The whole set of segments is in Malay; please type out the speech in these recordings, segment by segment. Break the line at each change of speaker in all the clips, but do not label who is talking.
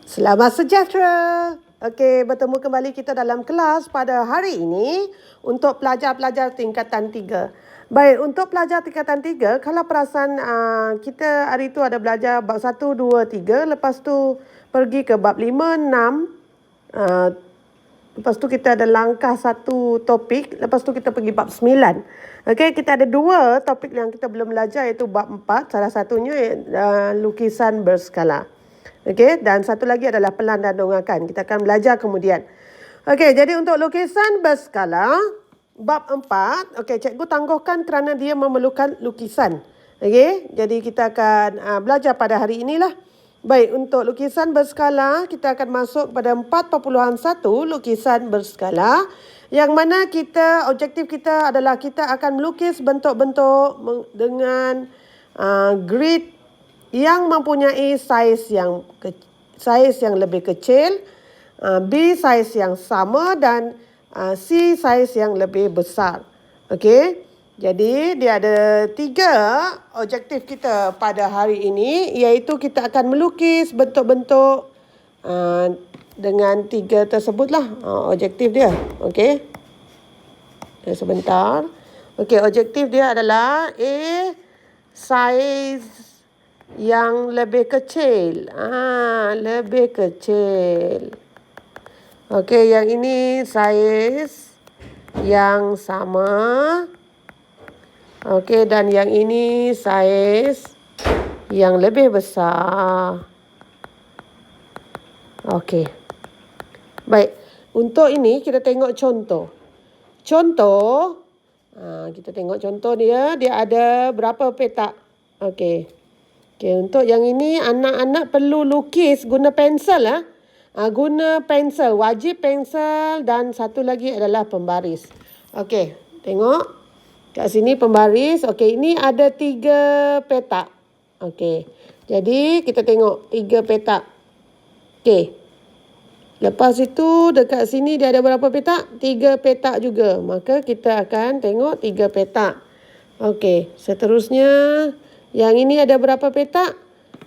Selamat sejahtera. Okey, bertemu kembali kita dalam kelas pada hari ini untuk pelajar-pelajar tingkatan 3. Baik, untuk pelajar tingkatan 3, kalau perasan kita hari itu ada belajar bab 1, 2, 3. Lepas tu pergi ke bab 5, 6. Lepas tu kita ada langkah satu topik. Lepas tu kita pergi bab 9. Okey, kita ada dua topik yang kita belum belajar iaitu bab 4. Salah satunya lukisan berskala. Okey, dan satu lagi adalah pelan dan dongangkan. Kita akan belajar kemudian. Okey, jadi untuk lukisan berskala, bab 4, okey, cikgu tangguhkan kerana dia memerlukan lukisan. Okey, jadi kita akan belajar pada hari inilah. Baik, untuk lukisan berskala, kita akan masuk pada 4.1 lukisan berskala. Yang mana objektif kita adalah kita akan melukis bentuk-bentuk dengan grid yang mempunyai saiz yang lebih kecil, B saiz yang sama dan C saiz yang lebih besar. Okey. Jadi dia ada 3 objektif kita pada hari ini, iaitu kita akan melukis bentuk-bentuk dengan 3 tersebutlah objektif dia. Okey. Sebentar. Okey, objektif dia adalah A saiz yang lebih kecil. Lebih kecil. Okey, yang ini saiz yang sama. Okey, dan yang ini saiz yang lebih besar. Okey. Baik, untuk ini kita tengok contoh. Kita tengok contoh dia ada berapa petak. Okey. Okey, untuk yang ini anak-anak perlu lukis guna pensel. Guna pensel, wajib pensel, dan satu lagi adalah pembaris. Okey, tengok kat sini pembaris. Okey, ini ada 3 petak. Okey. Jadi kita tengok 3 petak. Okey. Lepas itu dekat sini dia ada berapa petak? 3 petak juga. Maka kita akan tengok 3 petak. Okey, seterusnya yang ini ada berapa petak?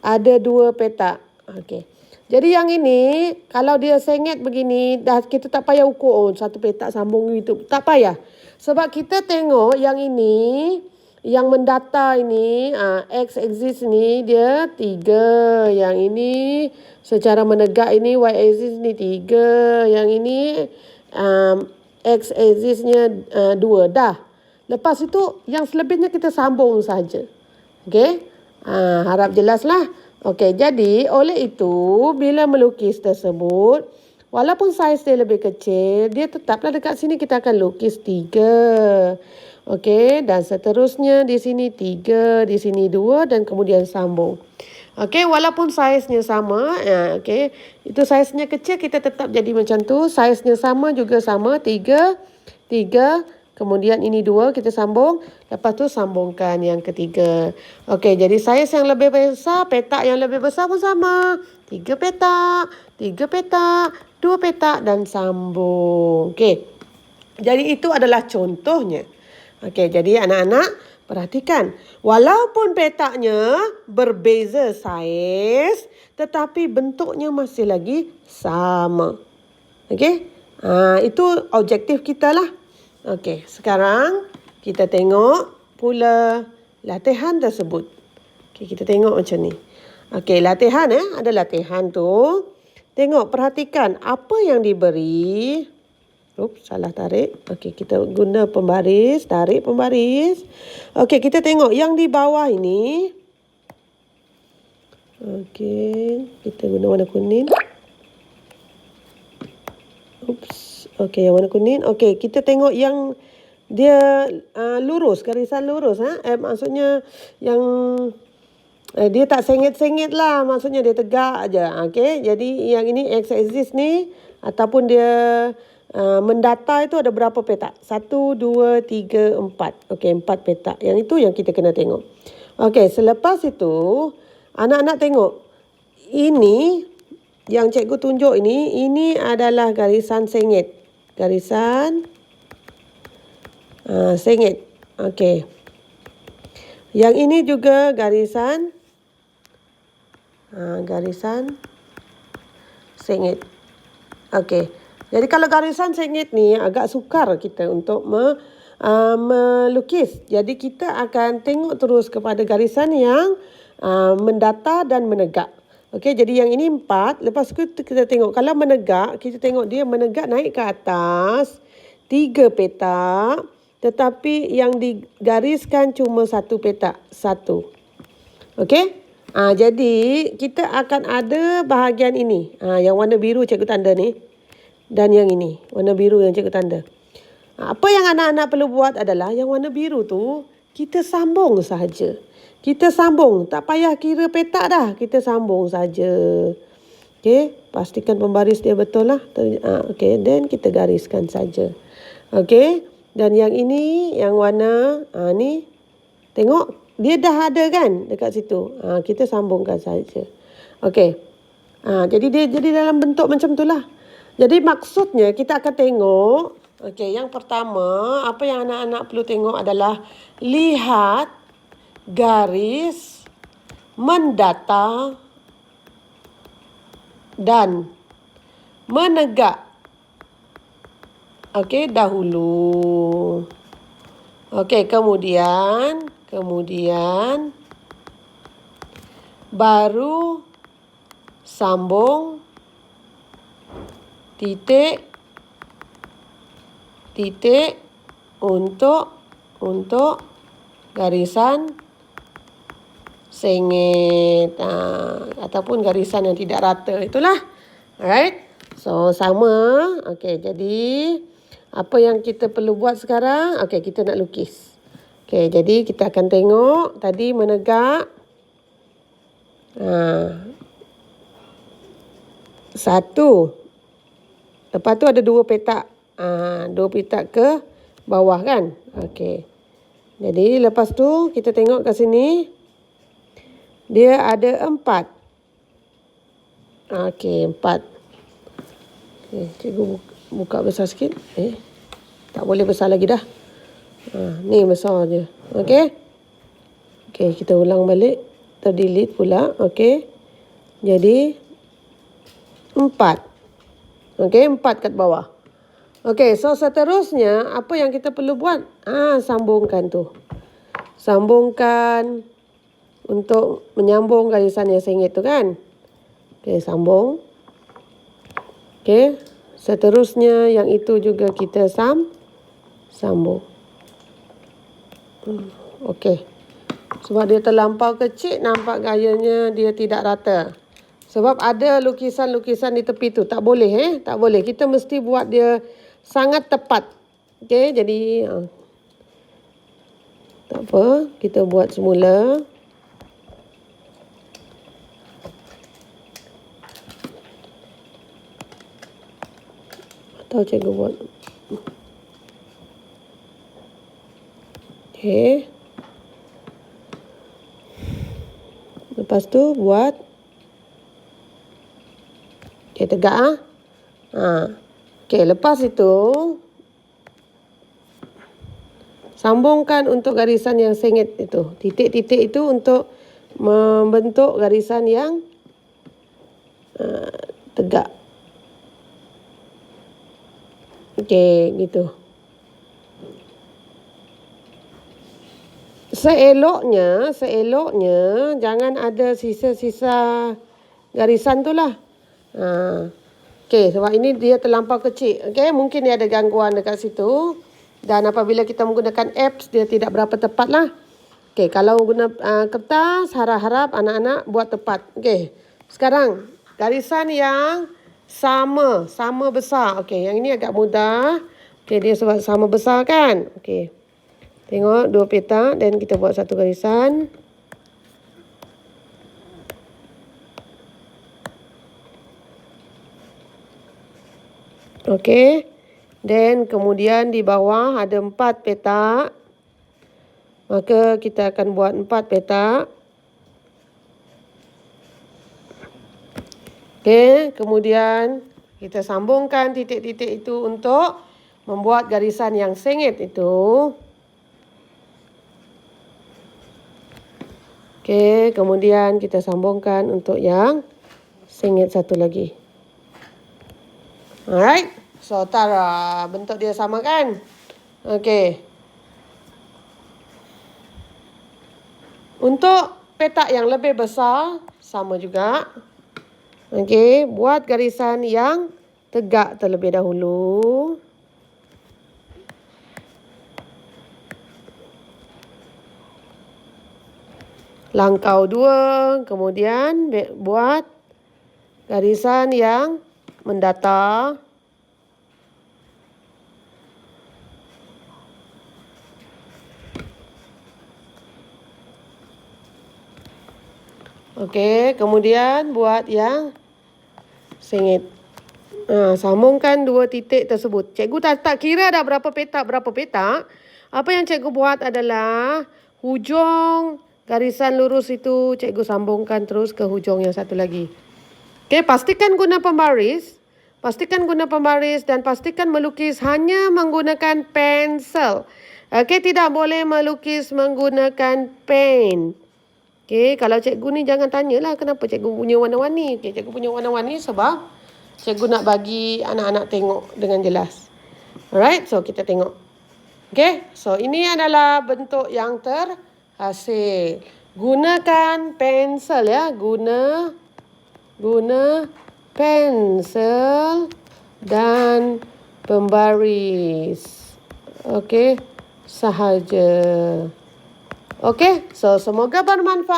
Ada 2 petak. Okey. Jadi yang ini, kalau dia sengit begini, dah kita tak payah ukur. 1 petak sambung gitu. Tak payah. Sebab kita tengok yang ini, yang mendata ini, X-axis ni dia 3. Yang ini secara menegak ini, Y-axis ni 3. Yang ini X-axisnya 2. Dah. Lepas itu, yang selebihnya kita sambung saja. Okey, harap jelaslah. Okey, jadi oleh itu bila melukis tersebut, walaupun saiz dia lebih kecil, dia tetaplah dekat sini kita akan lukis 3. Okey, dan seterusnya di sini 3, di sini 2 dan kemudian sambung. Okey, walaupun saiznya sama, okey, itu saiznya kecil kita tetap jadi macam tu, saiznya sama juga sama 3, 3. Kemudian ini 2, kita sambung. Lepas tu sambungkan yang ketiga. Okey, jadi saiz yang lebih besar, petak yang lebih besar pun sama. 3 petak, 3 petak, 2 petak dan sambung. Okey. Jadi itu adalah contohnya. Okey, jadi anak-anak perhatikan. Walaupun petaknya berbeza saiz, tetapi bentuknya masih lagi sama. Okey. Itu objektif kita lah. Okey, sekarang kita tengok pula latihan tersebut. Okey, kita tengok macam ni. Okey, latihan ada latihan tu. Tengok, perhatikan apa yang diberi. Salah tarik. Okey, kita guna pembaris, tarik pembaris. Okey, kita tengok yang di bawah ini. Okey, kita guna warna kuning. Okey, yang warna kuning. Okey, kita tengok yang dia lurus, garisan lurus. Maksudnya yang dia tak sengit-sengit lah. Maksudnya dia tegak aja. Okey, jadi yang ini X-axis ni ataupun dia mendata itu ada berapa petak? 1, 2, 3, 4. Okey, 4 petak. Yang itu yang kita kena tengok. Okey, selepas itu anak-anak tengok. Ini yang cikgu tunjuk ini adalah garisan sengit. Garisan sengit. Okey. Yang ini juga garisan sengit. Okey. Jadi kalau garisan sengit ni agak sukar kita untuk melukis. Jadi kita akan tengok terus kepada garisan yang mendatar dan menegak. Okey, jadi yang ini 4. Lepas tu kita tengok kalau menegak, kita tengok dia menegak naik ke atas 3 petak, tetapi yang digariskan cuma 1 petak. 1. Okey? Jadi kita akan ada bahagian ini. Yang warna biru cikgu tanda ni. Dan yang ini, warna biru yang cikgu tanda. Apa yang anak-anak perlu buat adalah yang warna biru tu kita sambung sahaja. Kita sambung, tak payah kira petak dah. Kita sambung saja. Okey, pastikan pembaris dia betul lah. Okey, then kita gariskan saja. Okey, dan yang ini, yang warna ni, tengok dia dah ada kan dekat situ. Kita sambungkan saja. Okey. Jadi dia jadi dalam bentuk macam tu lah. Jadi maksudnya kita akan tengok. Okey, yang pertama, apa yang anak-anak perlu tengok adalah lihat garis mendatar dan menegak. Okey, dahulu. Okey, kemudian baru sambung titik untuk garisan sengit ataupun garisan yang tidak rata. Itulah. Alright. So sama. Okey, jadi apa yang kita perlu buat sekarang? Okey, kita nak lukis. Okey, jadi kita akan tengok tadi menegak. 1. Lepas tu ada 2 petak. 2 petak ke bawah kan? Okey. Jadi lepas tu kita tengok kat sini. Dia ada 4. Okey, 4. Okey, cikgu buka besar sikit. Tak boleh besar lagi dah. Ni besar je. Okey. Okey, kita ulang balik. Terdelete pula. Okey. Jadi 4. Okey, 4 kat bawah. Okey, so seterusnya apa yang kita perlu buat? Sambungkan tu. Sambungkan untuk menyambung garisan yang sengit tu kan. Okey, sambung. Okey, seterusnya yang itu juga kita sambung. Okey. Sebab dia terlampau kecil, nampak gayanya dia tidak rata. Sebab ada lukisan-lukisan di tepi tu. Tak boleh. Tak boleh. Kita mesti buat dia sangat tepat. Okey, jadi tak apa. Kita buat semula. Atau cikgu buat. Okey. Lepas tu buat. Okey, tegak Okey, lepas itu sambungkan untuk garisan yang sengit itu. Titik-titik itu untuk membentuk garisan yang tegak. Okey, gitu. Seeloknya jangan ada sisa-sisa garisan tu lah. Okey, sebab ini dia terlampau kecil. Okey, mungkin dia ada gangguan dekat situ. Dan apabila kita menggunakan apps, dia tidak berapa tepat lah. Okey, kalau guna kertas, harap-harap anak-anak buat tepat. Okey, sekarang garisan yang sama besar. Okey, yang ini agak mudah. Okey, dia sebab sama besar kan. Okey, tengok 2 petak dan kita buat satu garisan. Okey. Dan kemudian di bawah ada 4 petak. Maka kita akan buat 4 petak. Okey, kemudian kita sambungkan titik-titik itu untuk membuat garisan yang sengit itu. Okey, kemudian kita sambungkan untuk yang sengit satu lagi. Alright. So, Tara, bentuk dia sama kan? Okey. Untuk petak yang lebih besar, sama juga. Okey, buat garisan yang tegak terlebih dahulu. Langkau 2, kemudian buat garisan yang mendatar. Okey, kemudian buat yang sengit. Sambungkan 2 titik tersebut. Cikgu tak kira dah berapa petak. Apa yang cikgu buat adalah hujung garisan lurus itu cikgu sambungkan terus ke hujung yang satu lagi. Okey, pastikan guna pembaris. Dan pastikan melukis hanya menggunakan pensel. Okey, tidak boleh melukis menggunakan pen. Okey, kalau cikgu ni jangan tanyalah kenapa cikgu punya warna-warni. Okey, cikgu punya warna-warni sebab cikgu nak bagi anak-anak tengok dengan jelas. Alright, so kita tengok. Okey, so ini adalah bentuk yang terhasil. Gunakan pensel ya, guna pensel dan pembaris. Okey, sahaja. Okey, so semoga bermanfaat.